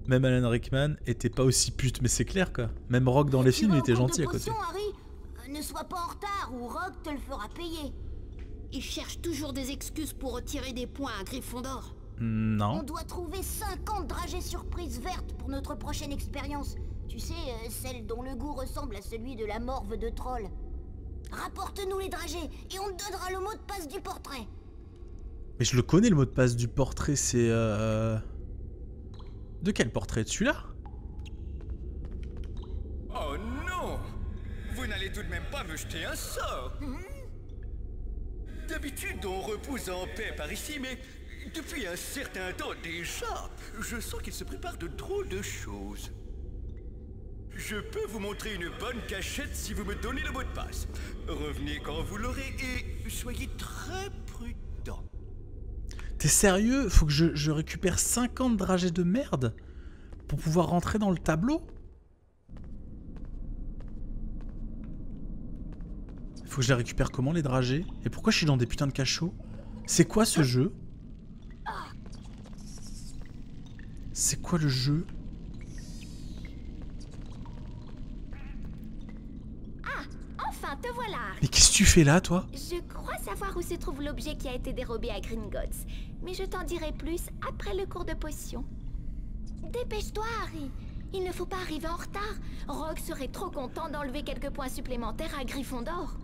Même Alan Rickman était pas aussi pute, mais c'est clair quoi. Même Rock dans les films, il était gentil à côté. Harry, ne sois pas en retard ou Rogue te le fera payer. Il cherche toujours des excuses pour retirer des points à Gryffondor. On Non. doit trouver 50 dragées surprises vertes pour notre prochaine expérience. Tu sais, celle dont le goût ressemble à celui de la morve de troll. Rapporte-nous les dragées et on te donnera le mot de passe du portrait. Mais je le connais le mot de passe du portrait, c'est De quel portrait? De celui-là? Oh non! Vous n'allez tout de même pas me jeter un sort! D'habitude, on repose en paix par ici, mais depuis un certain temps déjà, je sens qu'il se prépare de drôles de choses. Je peux vous montrer une bonne cachette si vous me donnez le mot de passe. Revenez quand vous l'aurez et soyez très prudent. T'es sérieux? Faut que je récupère 50 dragées de merde pour pouvoir rentrer dans le tableau? Faut que je les récupère comment les dragées? Et pourquoi je suis dans des putains de cachots? C'est quoi ce jeu? C'est quoi le jeu? Enfin, te voilà. Mais qu'est-ce que tu fais là, toi? Je crois savoir où se trouve l'objet qui a été dérobé à Gringotts, mais je t'en dirai plus après le cours de potion. Dépêche-toi, Harry. Il ne faut pas arriver en retard. Rogue serait trop content d'enlever quelques points supplémentaires à Gryffondor.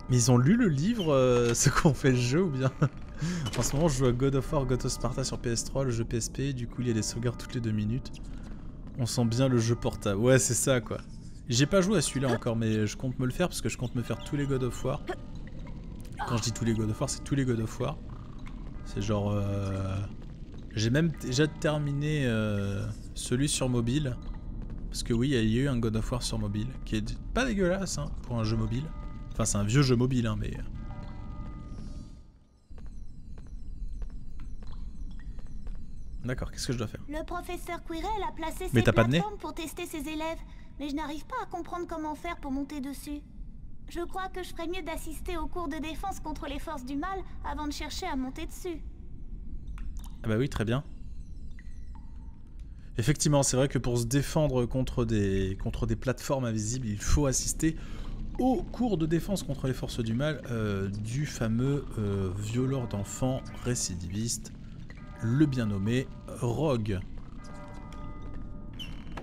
Mais ils ont lu le livre, ce qu'on fait le jeu ou bien? En ce moment, je joue à God of War, God of Sparta sur PS3, le jeu PSP, du coup il y a des sauvegardes toutes les 2 minutes. On sent bien le jeu portable. Ouais, c'est ça quoi. J'ai pas joué à celui-là encore, mais je compte me le faire parce que je compte me faire tous les God of War. Quand je dis tous les God of War, c'est tous les God of War. C'est genre... J'ai même déjà terminé celui sur mobile. Parce que oui, il y a eu un God of War sur mobile, qui est pas dégueulasse hein, pour un jeu mobile. Enfin, c'est un vieux jeu mobile, hein, mais... D'accord, qu'est-ce que je dois faire? Le professeur Quirrell a placé Mais ses t'as pas de nez? plateformes pour tester ses élèves, mais je n'arrive pas à comprendre comment faire pour monter dessus. Je crois que je ferais mieux d'assister au cours de défense contre les forces du mal avant de chercher à monter dessus. Ah bah oui, très bien. Effectivement, c'est vrai que pour se défendre contre des plateformes invisibles, il faut assister au cours de défense contre les forces du mal du fameux violeur d'enfants récidiviste, le bien nommé Rogue.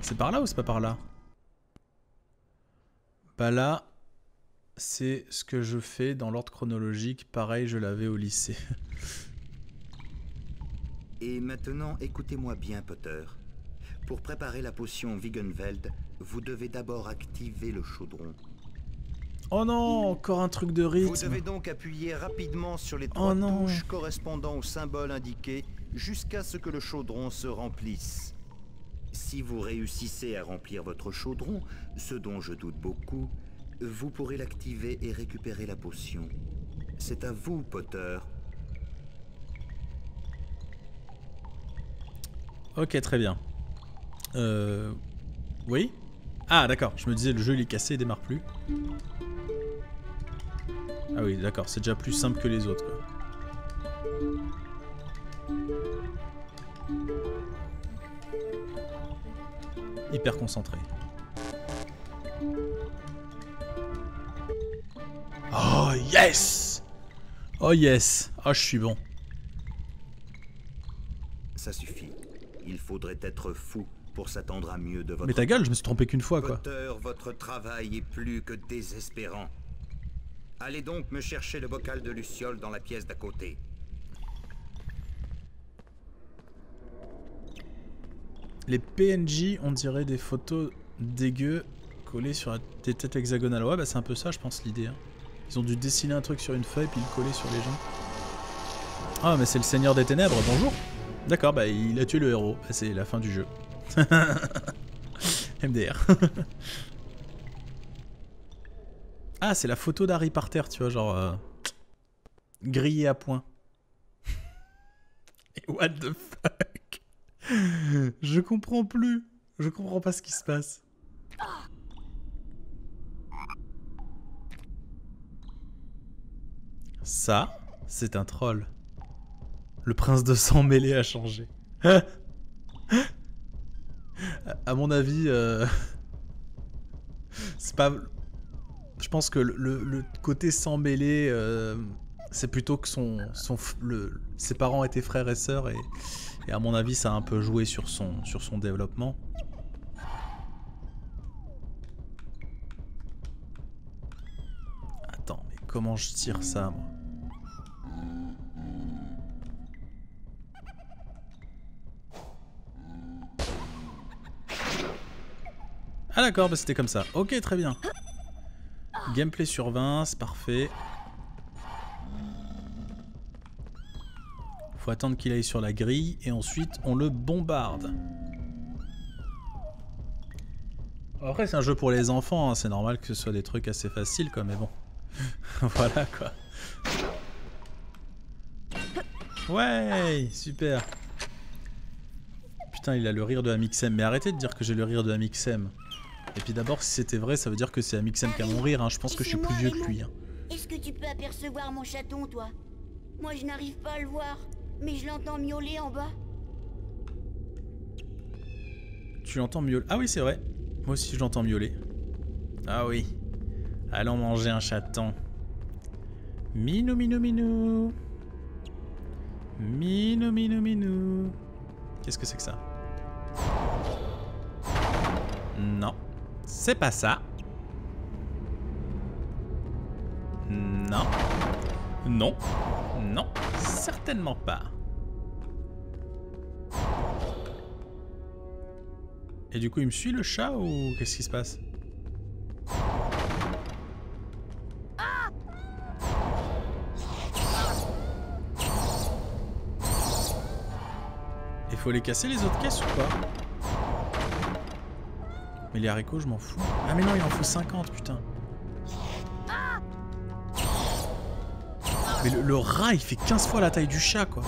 C'est par là ou c'est pas par là? Bah là, c'est ce que je fais dans l'ordre chronologique. Pareil, je l'avais au lycée. Et maintenant, écoutez-moi bien, Potter. Pour préparer la potion Wiggenweld, vous devez d'abord activer le chaudron. Oh non, encore un truc de rythme. Vous devez donc appuyer rapidement sur les 3 touches correspondant au symbole indiqué jusqu'à ce que le chaudron se remplisse. Si vous réussissez à remplir votre chaudron, ce dont je doute beaucoup, vous pourrez l'activer et récupérer la potion. C'est à vous, Potter. Ok, très bien. Oui? Ah, d'accord. Je me disais, le jeu il est cassé, il démarre plus. Ah oui, d'accord. C'est déjà plus simple que les autres, quoi. Hyper concentré. Oh, yes! Oh, yes! Oh, je suis bon. Ça suffit. Il faudrait être fou pour s'attendre à mieux de votre... Mais ta gueule, je me suis trompé qu'une fois, quoi. Potter, votre travail est plus que désespérant. Allez donc me chercher le bocal de Luciole dans la pièce d'à côté. Les PNJ, on dirait des photos dégueu collées sur des têtes hexagonales. Ouais, bah c'est un peu ça, je pense, l'idée. Hein. Ils ont dû dessiner un truc sur une feuille puis le coller sur les gens. Ah, mais c'est le Seigneur des Ténèbres, bonjour. D'accord, bah il a tué le héros. Bah, c'est la fin du jeu. MDR. Ah, c'est la photo d'Harry par terre, tu vois, genre... grillé à point. Et what the fuck? Je comprends plus. Je comprends pas ce qui se passe. Ça, c'est un troll. Le prince de sang mêlé a changé. à mon avis, c'est pas... Je pense que le côté sans mêler, c'est plutôt que ses parents étaient frères et sœurs et à mon avis ça a un peu joué sur son développement. Attends, mais comment je tire ça moi? Ah d'accord, bah c'était comme ça. Ok, très bien. Gameplay sur 20, c'est parfait. Faut attendre qu'il aille sur la grille et ensuite on le bombarde. Après c'est un jeu pour les enfants, hein. C'est normal que ce soit des trucs assez faciles quoi, mais bon. Voilà quoi. Ouais, super. Putain, il a le rire de Amixem, mais arrêtez de dire que j'ai le rire de Amixem. Et puis d'abord, si c'était vrai, ça veut dire que c'est Amixem qui a mon rire, hein. Je pense que je suis plus vieux que lui. Hein. Est-ce que tu peux apercevoir mon chaton, toi? Moi, je n'arrive pas à le voir, mais je l'entends miauler en bas. Tu l'entends miauler? Ah oui, c'est vrai. Moi aussi, je l'entends miauler. Ah oui. Allons manger un chaton. Minou, minou, minou. Minou, minou, minou. Qu'est-ce que c'est que ça? Non. C'est pas ça. Non. Non. Non. Certainement pas. Et du coup, il me suit le chat ou qu'est-ce qui se passe? Il faut les casser les autres caisses ou pas? Mais les haricots, je m'en fous. Ah mais non, il en faut 50, putain. Mais le rat, il fait 15 fois la taille du chat, quoi.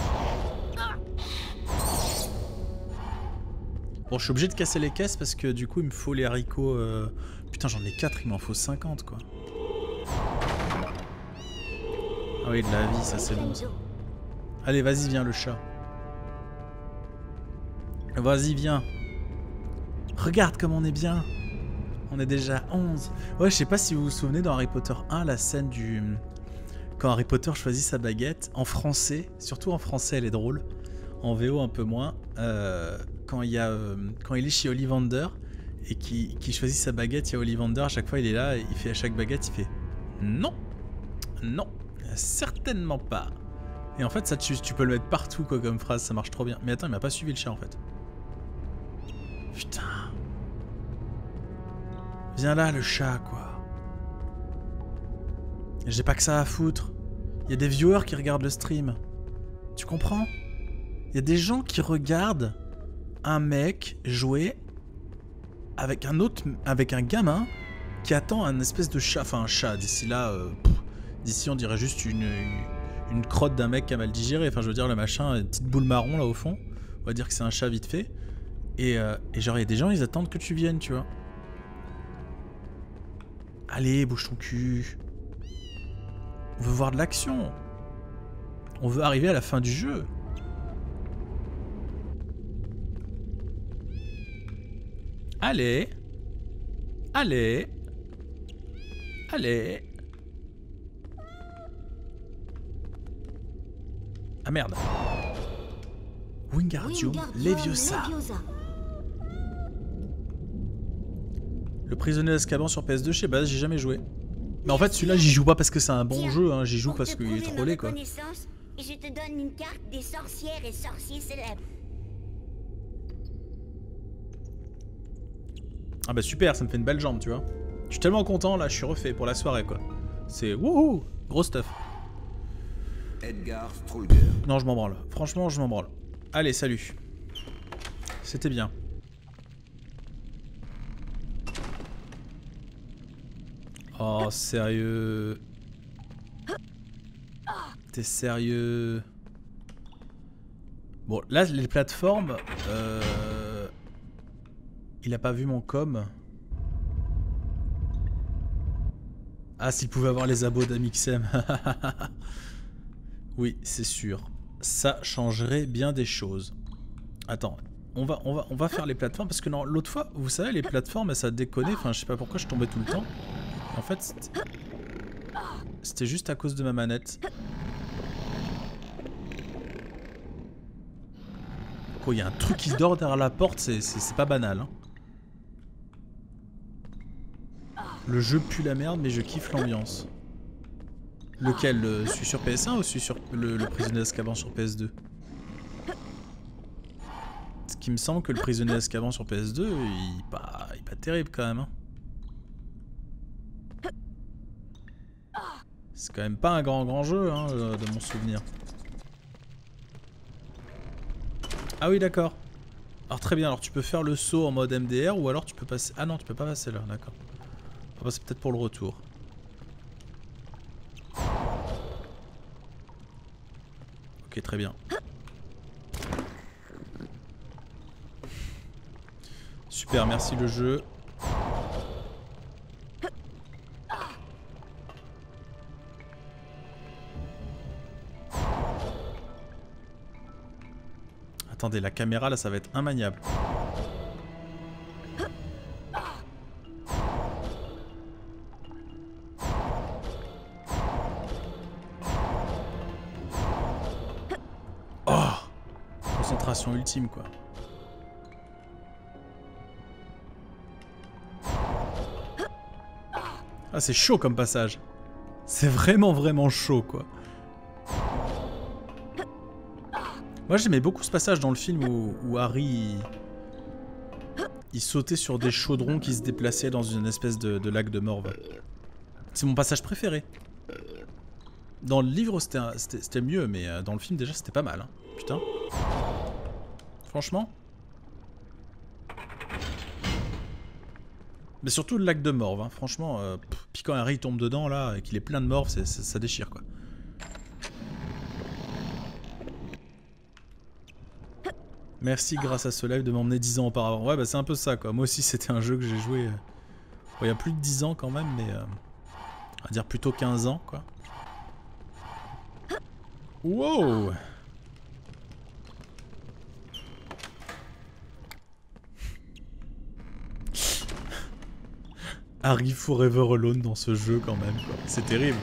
Bon, je suis obligé de casser les caisses parce que du coup, il me faut les haricots... Putain, j'en ai 4, il m'en faut 50, quoi. Ah oui, de la vie, ça c'est bon, ça. Allez, vas-y, viens, le chat. Vas-y, viens. Regarde comme on est bien. On est déjà 11. Ouais, je sais pas si vous vous souvenez dans Harry Potter 1, la scène du... Quand Harry Potter choisit sa baguette, en français, surtout en français elle est drôle, en VO un peu moins, quand il est chez Ollivander et qu'il choisit sa baguette, il y a Ollivander, à chaque fois il est là, et il fait à chaque baguette, il fait non, non, certainement pas. Et en fait ça tu peux le mettre partout quoi comme phrase, ça marche trop bien. Mais attends, il m'a pas suivi le chat en fait. Putain. Viens là le chat quoi. J'ai pas que ça à foutre. Il y a des viewers qui regardent le stream. Tu comprends? Il y a des gens qui regardent un mec jouer avec un gamin qui attend un espèce de chat. Enfin un chat, d'ici là, d'ici on dirait juste une crotte d'un mec qui a mal digéré. Enfin je veux dire le machin, une petite boule marron là au fond. On va dire que c'est un chat vite fait. Et genre il y a des gens, ils attendent que tu viennes, tu vois. Allez, bouge ton cul. On veut voir de l'action. On veut arriver à la fin du jeu. Allez. Allez. Allez. Ah merde. Wingardium Leviosa. Le prisonnier d'Azkaban sur PS2, je sais pas, j'ai jamais joué. Mais en fait celui-là j'y joue pas parce que c'est un bon jeu, hein. J'y joue parce qu'il est trollé quoi. Et je te donne une carte des sorcières et sorciers célèbres. Ah bah super, ça me fait une belle jambe tu vois. Je suis tellement content là, je suis refait pour la soirée quoi. C'est wouhou, gros stuff. Edgar Strulger. Non je m'en branle, franchement je m'en branle. Allez salut. C'était bien. Oh, sérieux? T'es sérieux? Bon, là, les plateformes... Il a pas vu mon com. Ah, s'il pouvait avoir les abos d'Amixem. Oui, c'est sûr. Ça changerait bien des choses. Attends, on va faire les plateformes parce que non, l'autre fois, vous savez, les plateformes, ça déconnait. Enfin, je sais pas pourquoi je tombais tout le temps. En fait, c'était juste à cause de ma manette. Quoi, il y a un truc qui dort derrière la porte, c'est pas banal. Hein. Le jeu pue la merde, mais je kiffe l'ambiance. Lequel, celui sur PS1 ou celui sur le prisonnier d'Azkaban sur PS2? Ce qui me semble que le prisonnier d'Azkaban sur PS2, il est pas terrible quand même. Hein. C'est quand même pas un grand jeu, hein, de mon souvenir. Ah oui, d'accord. Alors très bien, alors tu peux faire le saut en mode MDR ou alors tu peux passer... Ah non, tu peux pas passer là, d'accord. On va passer peut-être pour le retour. Ok, très bien. Super, merci le jeu. Attendez, la caméra là, ça va être immaniable. Oh! Concentration ultime quoi. Ah, c'est chaud comme passage. C'est vraiment chaud quoi. Moi j'aimais beaucoup ce passage dans le film où Harry il sautait sur des chaudrons qui se déplaçaient dans une espèce de lac de morve. C'est mon passage préféré. Dans le livre c'était mieux, mais dans le film déjà c'était pas mal. Hein. Putain. Franchement. Mais surtout le lac de morve, hein. Franchement. Puis quand Harry tombe dedans là et qu'il est plein de morve, ça déchire quoi. Merci grâce à ce live de m'emmener 10 ans auparavant. Ouais bah c'est un peu ça quoi. Moi aussi c'était un jeu que j'ai joué il y a plus de 10 ans quand même, mais on va dire plutôt 15 ans quoi. Wow. Harry Forever Alone dans ce jeu quand même quoi. C'est terrible.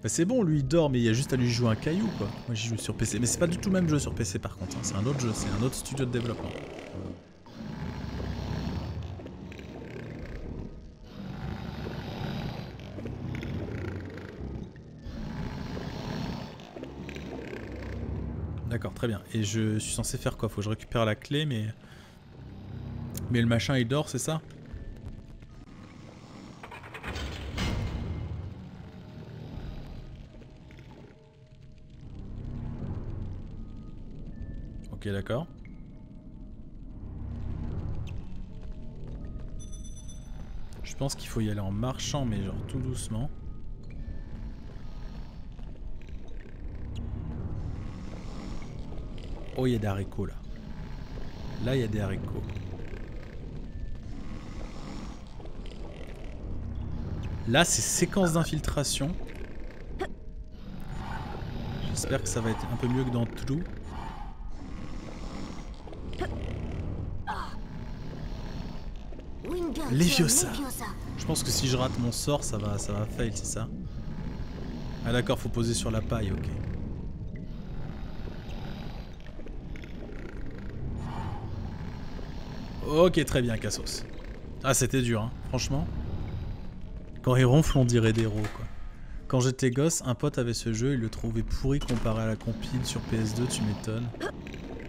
Bah c'est bon, lui il dort, mais il y a juste à lui jouer un caillou quoi. Moi j'y joue sur PC, mais c'est pas du tout le même jeu sur PC par contre, hein. C'est un autre jeu, c'est un autre studio de développement. D'accord, très bien. Et je suis censé faire quoi? Faut que je récupère la clé, mais le machin il dort, c'est ça? Ok, d'accord. Je pense qu'il faut y aller en marchant, mais genre tout doucement. Oh, il y a des haricots là. Là, il y a des haricots. Là, c'est séquence d'infiltration. J'espère que ça va être un peu mieux que dans True. Leviosa. Je pense que si je rate mon sort, ça va fail, c'est ça? Ah d'accord, faut poser sur la paille, ok. Ok, très bien, Cassos. Ah, c'était dur, hein, franchement. Quand il ronfle, on dirait des héros, quoi. Quand j'étais gosse, un pote avait ce jeu, il le trouvait pourri comparé à la compile sur PS2, tu m'étonnes.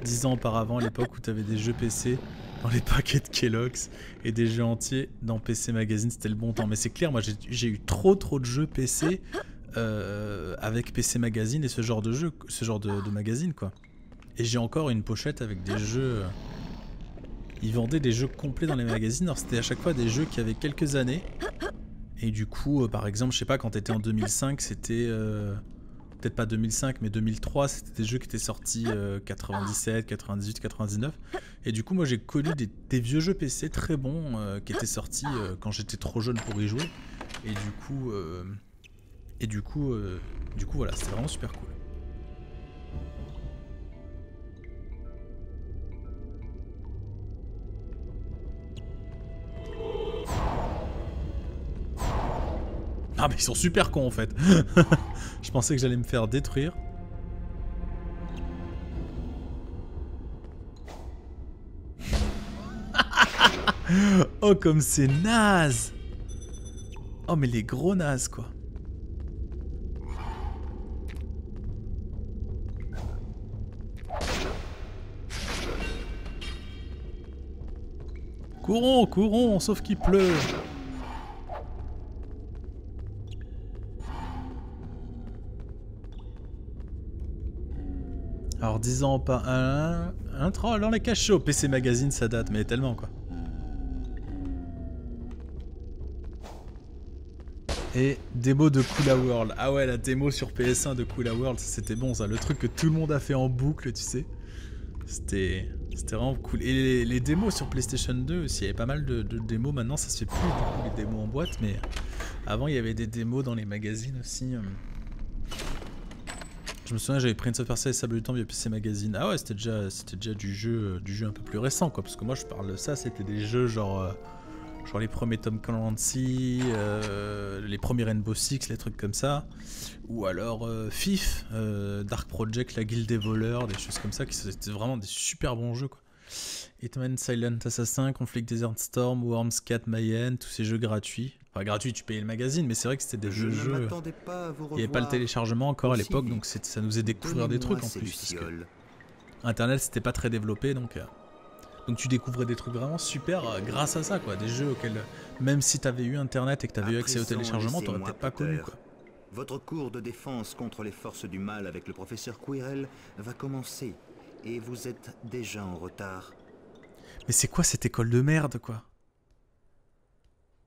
10 ans auparavant, à l'époque où t'avais des jeux PC dans les paquets de Kellogg's et des jeux entiers dans PC Magazine, c'était le bon temps. Mais c'est clair, moi j'ai eu trop de jeux PC avec PC Magazine et ce genre de jeu, ce genre de magazine, quoi. Et j'ai encore une pochette avec des jeux... Ils vendaient des jeux complets dans les magazines, alors c'était à chaque fois des jeux qui avaient quelques années. Et du coup, par exemple, je sais pas, quand t'étais en 2005, c'était... peut-être pas 2005, mais 2003, c'était des jeux qui étaient sortis 97, 98, 99. Et du coup, moi j'ai connu des vieux jeux PC très bons qui étaient sortis quand j'étais trop jeune pour y jouer. Et du coup, voilà, c'était vraiment super cool. Ah mais ils sont super cons en fait. Je pensais que j'allais me faire détruire. Oh comme c'est naze. Oh mais les gros nazes quoi. Courons, courons, sauf qu'il pleut. Alors 10 ans pas un troll dans les cachots. PC Magazine ça date mais tellement quoi. Et démo de Kula World. Ah ouais la démo sur PS1 de Kula World c'était bon ça. Le truc que tout le monde a fait en boucle tu sais. C'était vraiment cool. Et les démos sur PlayStation 2 aussi, il y avait pas mal de démos. Maintenant, ça se fait plus beaucoup les démos en boîte, mais avant, il y avait des démos dans les magazines aussi. Je me souviens, j'avais Prince of Persia et Sable du Temps via PC Magazine. Ah ouais, c'était déjà du jeu un peu plus récent, quoi. Parce que moi, je parle de ça, c'était des jeux genre les premiers Tom Clancy, les premiers Rainbow Six, les trucs comme ça. Ou alors FIF, Dark Project, la Guilde des voleurs, des choses comme ça, qui c'était vraiment des super bons jeux quoi. Hitman, Silent Assassin, Conflict Desert Storm, Worms 4, Mayhem, tous ces jeux gratuits. Enfin gratuits, tu payais le magazine, mais c'est vrai que c'était des jeux. Il n'y avait pas le téléchargement encore à l'époque, donc ça nous faisait découvrir des trucs en plus. Parce que Internet c'était pas très développé, donc tu découvrais des trucs vraiment super grâce à ça quoi. Des jeux auxquels, même si t'avais eu Internet et que t'avais eu accès au téléchargement, t'aurais peut-être pas connu quoi. Votre cours de défense contre les forces du mal avec le professeur Quirrell va commencer et vous êtes déjà en retard. Mais c'est quoi cette école de merde quoi?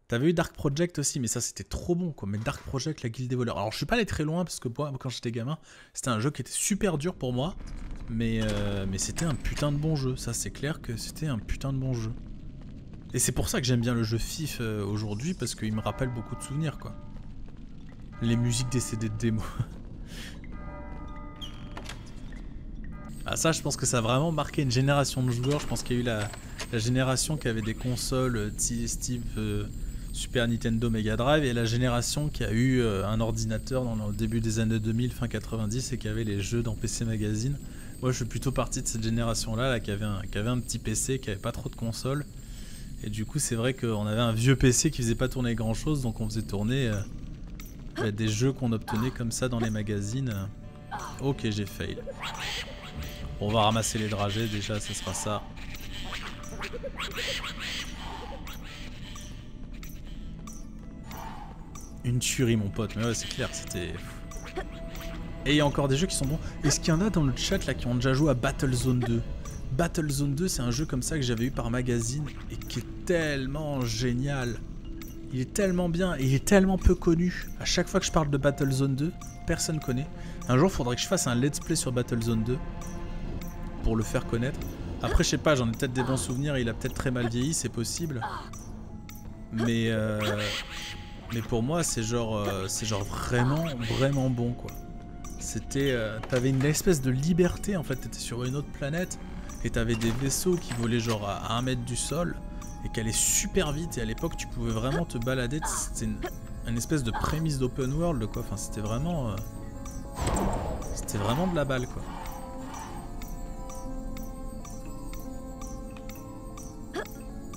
T'avais eu Dark Project aussi, mais ça c'était trop bon quoi. Mais Dark Project, la Guilde des voleurs. Alors je suis pas allé très loin parce que moi, quand j'étais gamin, c'était un jeu qui était super dur pour moi, mais c'était un putain de bon jeu. Ça c'est clair que c'était un putain de bon jeu. Et c'est pour ça que j'aime bien le jeu FIF aujourd'hui parce qu'il me rappelle beaucoup de souvenirs quoi. Les musiques des CD de démo. Ah ça je pense que ça a vraiment marqué une génération de joueurs. Je pense qu'il y a eu la génération qui avait des consoles Steve Super Nintendo Mega Drive et la génération qui a eu un ordinateur dans le début des années 2000, fin 90 et qui avait les jeux dans PC Magazine. Moi je suis plutôt partie de cette génération là qui avait un petit PC, qui avait pas trop de consoles. Et du coup c'est vrai qu'on avait un vieux PC qui faisait pas tourner grand chose, donc on faisait tourner des jeux qu'on obtenait comme ça dans les magazines. Ok j'ai fail. On va ramasser les dragées déjà, ce sera ça. Une tuerie mon pote, mais ouais c'est clair, c'était... Et il y a encore des jeux qui sont bons. Est-ce qu'il y en a dans le chat là qui ont déjà joué à Battlezone 2? Battlezone 2 c'est un jeu comme ça que j'avais eu par magazine et qui est tellement génial. Il est tellement bien et il est tellement peu connu. À chaque fois que je parle de Battlezone 2, personne connaît. Un jour il faudrait que je fasse un let's play sur Battlezone 2 pour le faire connaître. Après je sais pas, j'en ai peut-être des bons souvenirs, il a peut-être très mal vieilli, c'est possible. Mais pour moi c'est genre vraiment bon quoi. C'était, t'avais une espèce de liberté en fait, t'étais sur une autre planète et t'avais des vaisseaux qui volaient genre à 1 mètre du sol et qui allaient super vite et à l'époque tu pouvais vraiment te balader, c'était une espèce de prémisse d'open world quoi, enfin c'était vraiment de la balle quoi.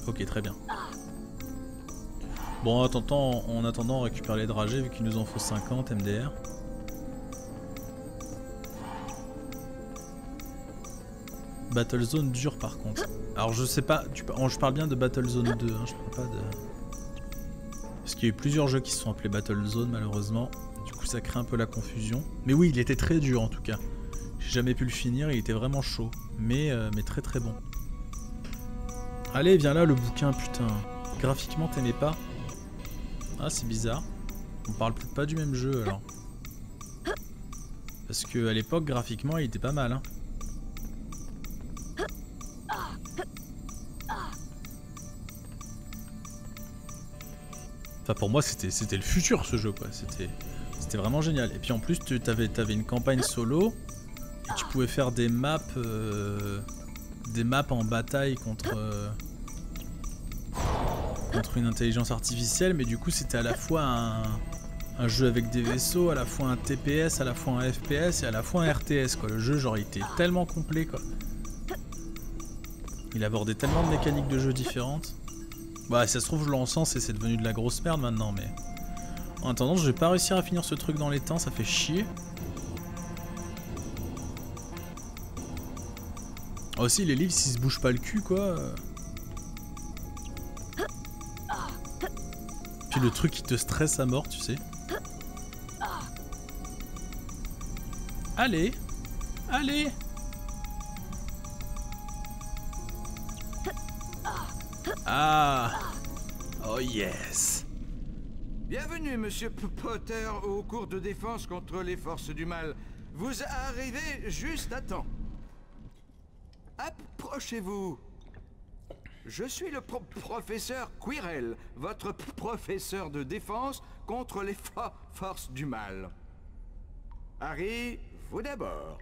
Ok très bien. Bon en attendant on récupère les dragées vu qu'il nous en faut 50 MDR. Battlezone dur par contre. Alors je sais pas, je parle bien de Battlezone 2, hein, je parle pas de... Parce qu'il y a eu plusieurs jeux qui se sont appelés Battlezone malheureusement. Du coup ça crée un peu la confusion. Mais oui il était très dur en tout cas. J'ai jamais pu le finir, il était vraiment chaud. Mais très très bon. Allez viens là le bouquin putain. Graphiquement t'aimais pas? Ah c'est bizarre. On parle peut-être pas du même jeu alors. Parce que à l'époque graphiquement il était pas mal hein. Enfin pour moi c'était le futur ce jeu quoi, c'était vraiment génial. Et puis en plus t'avais une campagne solo et tu pouvais faire des maps en bataille contre une intelligence artificielle, mais du coup c'était à la fois un jeu avec des vaisseaux, à la fois un TPS, à la fois un FPS et à la fois un RTS quoi. Le jeu genre il était tellement complet quoi. Il abordait tellement de mécaniques de jeu différentes. Bah ça se trouve je l'encense et c'est devenu de la grosse merde maintenant mais... En attendant je vais pas réussir à finir ce truc dans les temps, ça fait chier. Aussi les livres s'ils se bougent pas le cul quoi. Puis le truc qui te stresse à mort tu sais. Allez, allez. Ah, oh yes. Bienvenue, Monsieur Potter, au cours de défense contre les forces du mal. Vous arrivez juste à temps. Approchez-vous. Je suis le professeur Quirrell, votre professeur de défense contre les forces du mal. Harry, vous d'abord.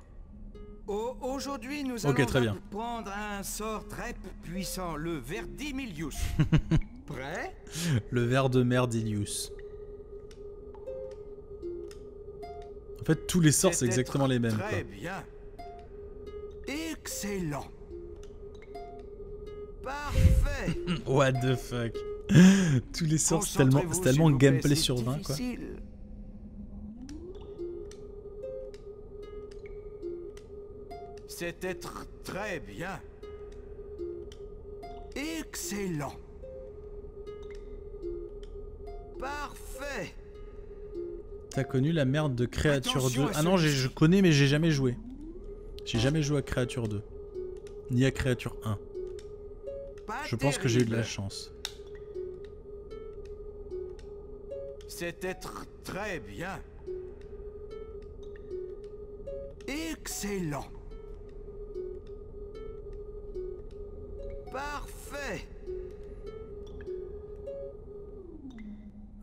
Aujourd'hui, nous allons prendre un sort très puissant, le Verdimillius. Prêt? Le ver de Merdilius. En fait, tous les sorts, c'est exactement les mêmes. Très bien. Excellent. Parfait. What the fuck. Tous les sorts, c'est tellement gameplay sur 20, quoi. C'était très bien. Excellent. Parfait. T'as connu la merde de Créature 2? Ah non, je connais mais j'ai jamais joué. J'ai jamais joué à Créature 2. Ni à Créature 1. Je pense que j'ai eu de la chance. C'était très bien. Excellent. Parfait.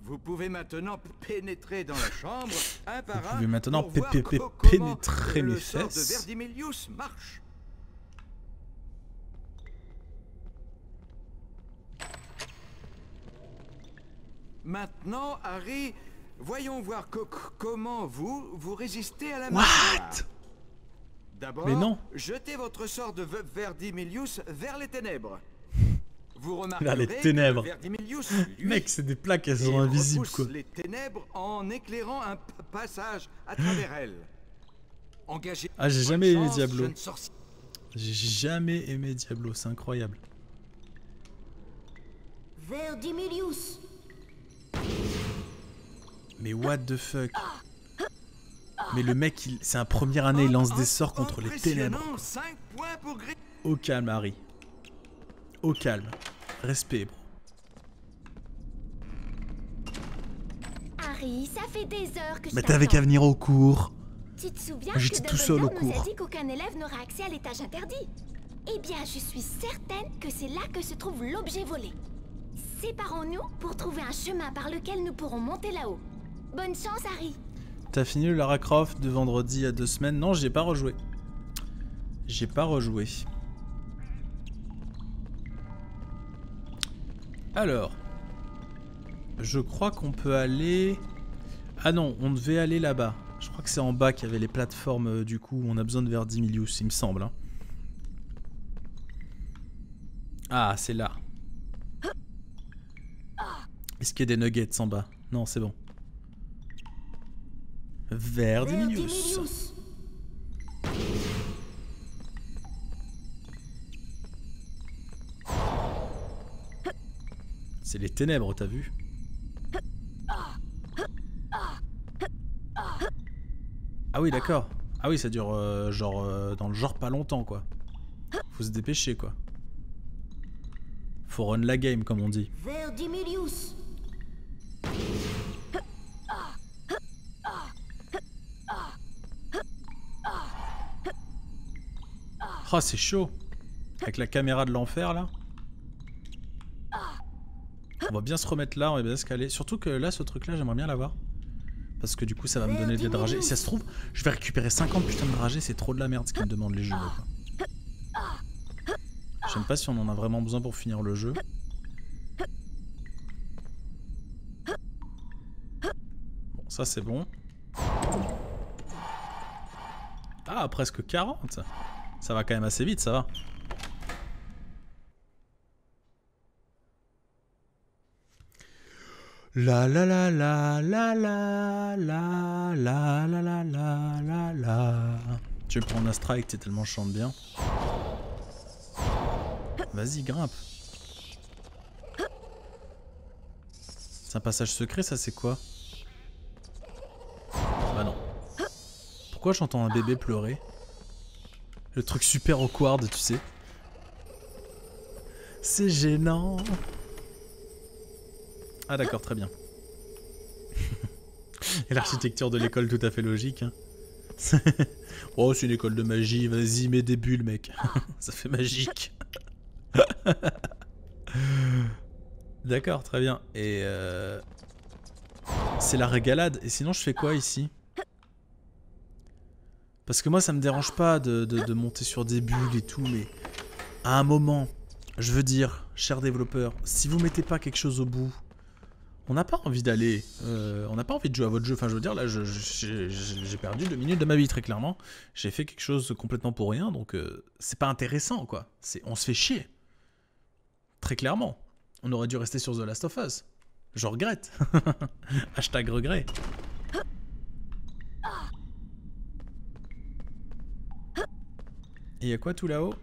Vous pouvez maintenant pénétrer dans la chambre un par un. Vous pouvez maintenant pénétrer mes fesses. Le sort de Verdimillius marche. Maintenant, Harry, voyons voir comment vous résistez à la magie. D'abord, jetez votre sort de Verdimillius vers les ténèbres. Vous remarquerez vers les ténèbres. Que Verdimillius, lui, mec, c'est des plaques, elles sont invisibles quoi. Les ténèbres en éclairant un passage à travers elles. Engagez. Ah, j'ai jamais aimé Diablo. J'ai jamais aimé Diablo, c'est incroyable. Verdimillius. Mais what the fuck. Mais le mec, c'est un première année, il lance des sorts contre les ténèbres. Au calme, Harry. Au calme. Respect, bro. Harry, ça fait des heures que je Mais t'avais qu'à venir au cours. Tu te souviens J'étais tout seul au cours. nous a dit qu'aucun élève n'aura accès à l'étage interdit. Eh bien, je suis certaine que c'est là que se trouve l'objet volé. Séparons-nous pour trouver un chemin par lequel nous pourrons monter là-haut. Bonne chance, Harry. T'as fini le Lara Croft de vendredi il y a 2 semaines? Non, j'ai pas rejoué. J'ai pas rejoué. Alors, je crois qu'on peut aller... Ah non, on devait aller là-bas. Je crois que c'est en bas qu'il y avait les plateformes du coup où on a besoin de Verdimillius, il me semble. Hein. Ah, c'est là. Est-ce qu'il y a des nuggets en bas? Non, c'est bon. Verdimillius. C'est les ténèbres, t'as vu? Ah oui, d'accord. Ah oui, ça dure dans le genre pas longtemps, quoi. Faut se dépêcher, quoi. Faut run la game, comme on dit. Verdimillius. Oh, c'est chaud. Avec la caméra de l'enfer, là. On va bien se remettre là, on va bien se caler. Surtout que là, ce truc-là, j'aimerais bien l'avoir. Parce que du coup, ça va me donner des dragées. Et si ça se trouve, je vais récupérer 50 putains de dragées. C'est trop de la merde ce qu'ils me demandent les jeux. Je sais même pas si on en a vraiment besoin pour finir le jeu. Bon, Ça c'est bon. Ah, presque 40. Ça va quand même assez vite, ça va. La la la la la la la la la la la la la. Je vais prendre un strike, t'es tellement je chante bien. Vas-y, grimpe. C'est un passage secret, ça c'est quoi? Bah non. Pourquoi j'entends un bébé pleurer? Le truc super awkward, tu sais. C'est gênant. Ah d'accord, très bien. Et l'architecture de l'école tout à fait logique. Hein. Oh, c'est une école de magie, vas-y, mets des bulles, mec. Ça fait magique. D'accord, très bien. Et c'est la régalade. Et sinon, je fais quoi ici? Parce que moi, ça me dérange pas de monter sur des bulles et tout, mais à un moment, je veux dire, chers développeurs, si vous mettez pas quelque chose au bout, on n'a pas envie d'aller, on n'a pas envie de jouer à votre jeu. Enfin, je veux dire, là, j'ai perdu 2 minutes de ma vie, très clairement. J'ai fait quelque chose complètement pour rien, donc c'est pas intéressant, quoi. On se fait chier. Très clairement. On aurait dû rester sur The Last of Us. Je regrette. Hashtag regret. Et y'a quoi tout là-haut?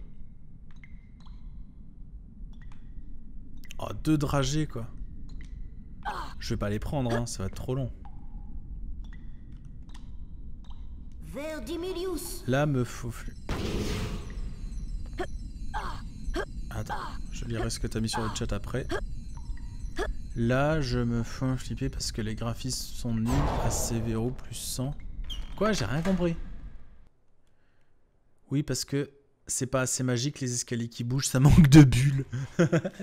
Oh, 2 dragées, quoi. Je vais pas les prendre, hein, ça va être trop long. Verdimilius. Là, me faut... Attends, je lirai ce que t'as mis sur le chat après. Là, je me fais flipper parce que les graphismes sont nuls. AC verrou plus 100. Quoi? J'ai rien compris. Oui, parce que c'est pas assez magique les escaliers qui bougent, ça manque de bulles.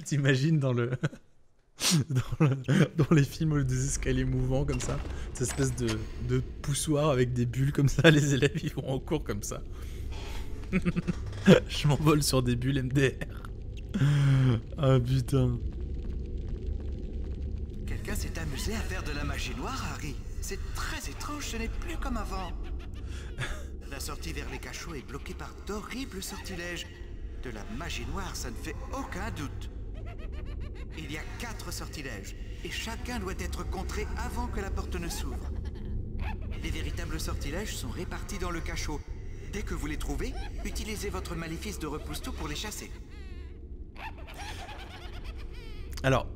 T'imagines dans le... dans les films des escaliers mouvants comme ça, cette espèce de poussoir avec des bulles comme ça, les élèves ils vont en cours comme ça. Je m'envole sur des bulles MDR. Ah putain. Quelqu'un s'est amusé à faire de la magie noire, Harry. C'est très étrange, ce n'est plus comme avant. La sortie vers les cachots est bloquée par d'horribles sortilèges. De la magie noire, ça ne fait aucun doute. Il y a 4 sortilèges, et chacun doit être contré avant que la porte ne s'ouvre. Les véritables sortilèges sont répartis dans le cachot. Dès que vous les trouvez, utilisez votre maléfice de repousse-tout pour les chasser. Alors,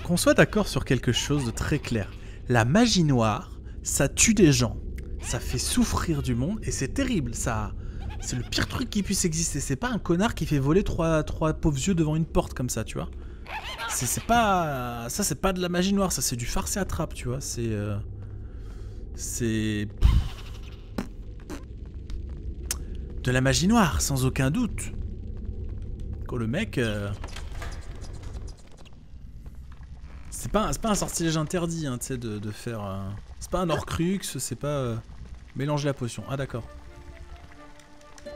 qu'on soit d'accord sur quelque chose de très clair. La magie noire, ça tue des gens. Ça fait souffrir du monde, et c'est terrible, ça... C'est le pire truc qui puisse exister. C'est pas un connard qui fait voler trois pauvres yeux devant une porte comme ça, tu vois. C'est pas... Ça, c'est pas de la magie noire, ça, c'est du farce et attrape, tu vois. C'est... de la magie noire, sans aucun doute. Quand le mec... C'est pas un sortilège interdit, hein, tu sais, de faire... C'est pas un Horcrux, c'est pas... Mélanger la potion. Ah, d'accord.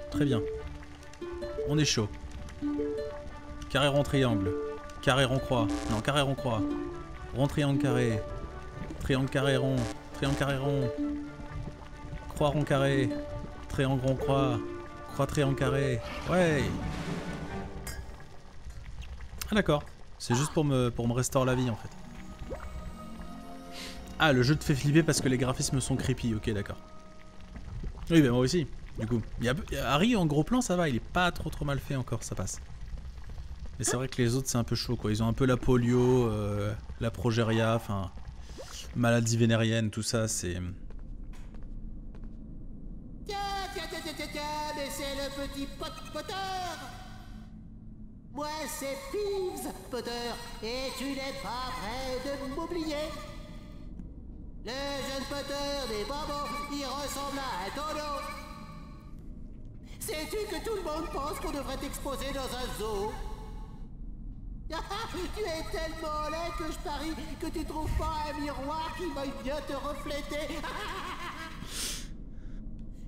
Très bien. On est chaud. Carré rond triangle. Carré rond croix. Non, carré rond croix. Rond triangle carré. Triangle carré rond. Triangle carré rond. Croix rond carré. Triangle rond croix. Croix triangle carré. Ouais. Ah d'accord. C'est juste pour me restaurer la vie en fait. Ah, le jeu te fait flipper parce que les graphismes sont creepy. Ok, d'accord. Oui, bah moi aussi. Du coup, Harry en gros plan ça va, il est pas trop mal fait encore, ça passe. Mais c'est vrai que les autres c'est un peu chaud quoi, ils ont un peu la polio, la progéria, enfin maladie vénérienne, tout ça c'est... Tiens, mais c'est le petit Potter. Moi c'est Peeves, Potter, et tu n'es pas prêt de m'oublier. Le jeune Potter des bonbons, il ressemble à un tonneau. Sais-tu que tout le monde pense qu'on devrait t'exposer dans un zoo? Tu es tellement laid que je parie que tu trouves pas un miroir qui veuille bien te refléter.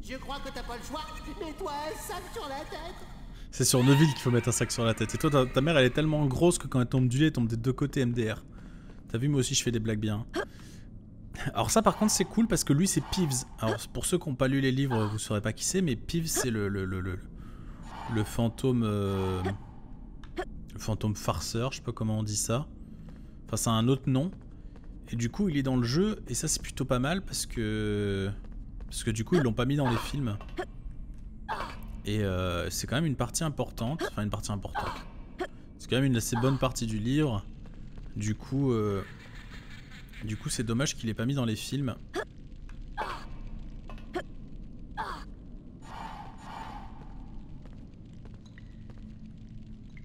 Je crois que t'as pas le choix, mets-toi un sac sur la tête. C'est sur Neuville qu'il faut mettre un sac sur la tête. Et toi, ta mère, elle est tellement grosse que quand elle tombe du lait, elle tombe des deux côtés MDR. T'as vu, moi aussi, je fais des blagues bien. Alors ça par contre c'est cool parce que lui c'est Peeves. Alors pour ceux qui n'ont pas lu les livres vous saurez pas qui c'est, mais Peeves c'est le fantôme le fantôme farceur, je sais pas comment on dit ça. Enfin c'est un autre nom. Et du coup il est dans le jeu et ça c'est plutôt pas mal parce que du coup ils l'ont pas mis dans les films. Et c'est quand même une partie importante. Enfin une partie importante. C'est quand même une assez bonne partie du livre. Du coup c'est dommage qu'il ait pas mis dans les films.